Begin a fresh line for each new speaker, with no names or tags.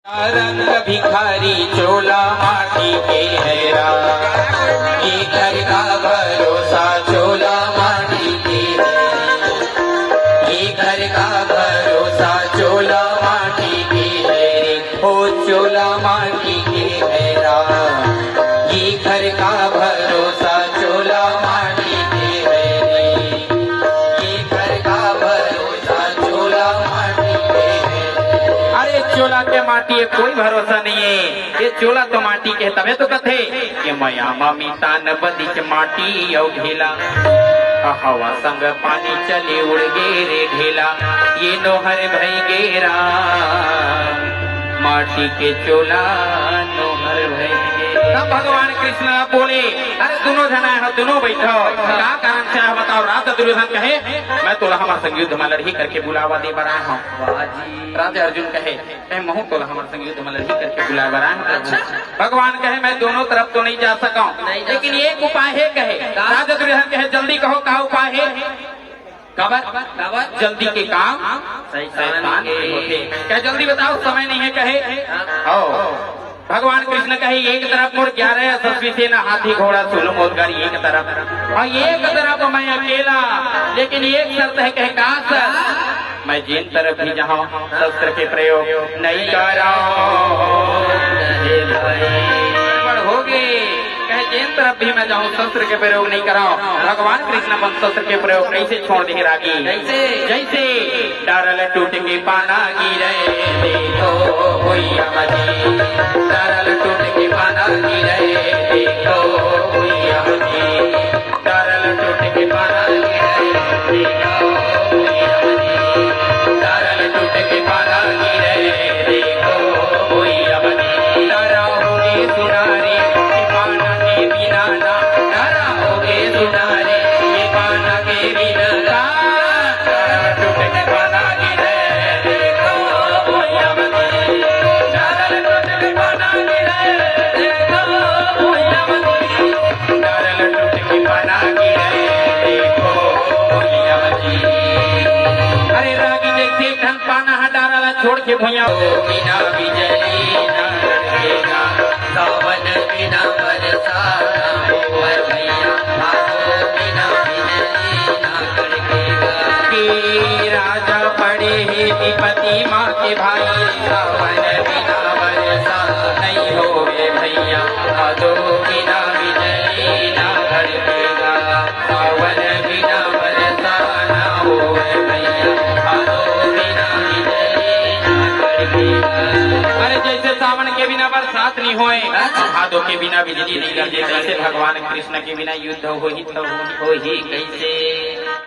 रंग भिखारी चोला माटी के हैरा, ये घर का भरोसा चोला माटी के है, ये घर का भरोसा चोला माटी के है, ओ चोला माटी के हैरा, ये घर का भरोसा चोला माटी के है, ये घर का भरोसा चोला माटी के है। अरे चोला के माटी कोई भरोसा नहीं है, ये चोला तो माटी के तबे तो कथे कि मयामा मीता न बदिच माटी औ ढेला, हवा संग पानी चले उड़ गे रे ढेला, ये नोहर भई गेरा माटी के चोला नोहर भई गे। तब भगवान कृष्ण बोले अरे दोनों जना है दोनों बैठो, क्या कारण से है बताओ। राजा दुर्योधन कहे मैं तो हमारे संग युद्ध में लड़ही करके बुलावा दे बरा हूँ। राजा अर्जुन कहे महू तो हमारे संग युद्ध में लड़ही करके बुला बरा हूँ। अच्छा भगवान कहे मैं दोनों तरफ तो नहीं जा सका, लेकिन एक उपाय है। कहे राजा दुर्योधन कहे जल्दी कहो क्या उपाय है। कबर जल्दी के काम शैतान के होते, क्या जल्दी बताओ समय नहीं है। कहे भगवान कृष्ण कहे एक तरफ मोर 11 यशस्वी सेना हाथी घोड़ा सोलो मोदगारी एक तरफ, और एक तरफ मैं अकेला, लेकिन एक शर्त है। कहे का सर मैं जिन तरफ भी जाऊं शस्त्र के प्रयोग नहीं हो गए, कहे जिन तरफ भी मैं जाऊं शस्त्र के प्रयोग नहीं कराओ। भगवान कृष्ण मन शस्त्र के प्रयोग कैसे छोड़ दे रागी, जैसे डारल टूट के पाना गिरे देखो भैया जी, डारल टूट के पाना गिरे देखो भैया जी, डारल टूट के पाना गिरे देखो भैया जी, डारल टूट के पाना गिरे देखो भैया जी, डारा होगे सुनारी पाना के बिना ना, डारा होगे सुनारी ये पाना के बिना ना, डारा टूट के पाना गिरे देखो भैया जी, डारा टूट के पाना गिरे देखो भैया जी, डारा टूट के पाना गिरे देखो भैया जी। अरे रागी जैसे धन पाना है डारा छोड़ के भैया बिना बिजली ना लड़केगा, सावन बिना बरसाना और भैया भागो बिना बिजली ना लड़केगा, कि राजा पड़े है विपति माँ के भाई, सावन बिना बरसाना नहीं होवे भैया, भागो बिना बिजली ना लड़केगा, सावन बिना बरसाना होवे भैया, भागो बिना बिजली ना लड़केगा। अरे जैसे सावन के बिना बरसात नहीं होए, भादों के बिना बिजली नहीं लगे, जैसे भगवान कृष्ण के बिना युद्ध हो ही कैसे।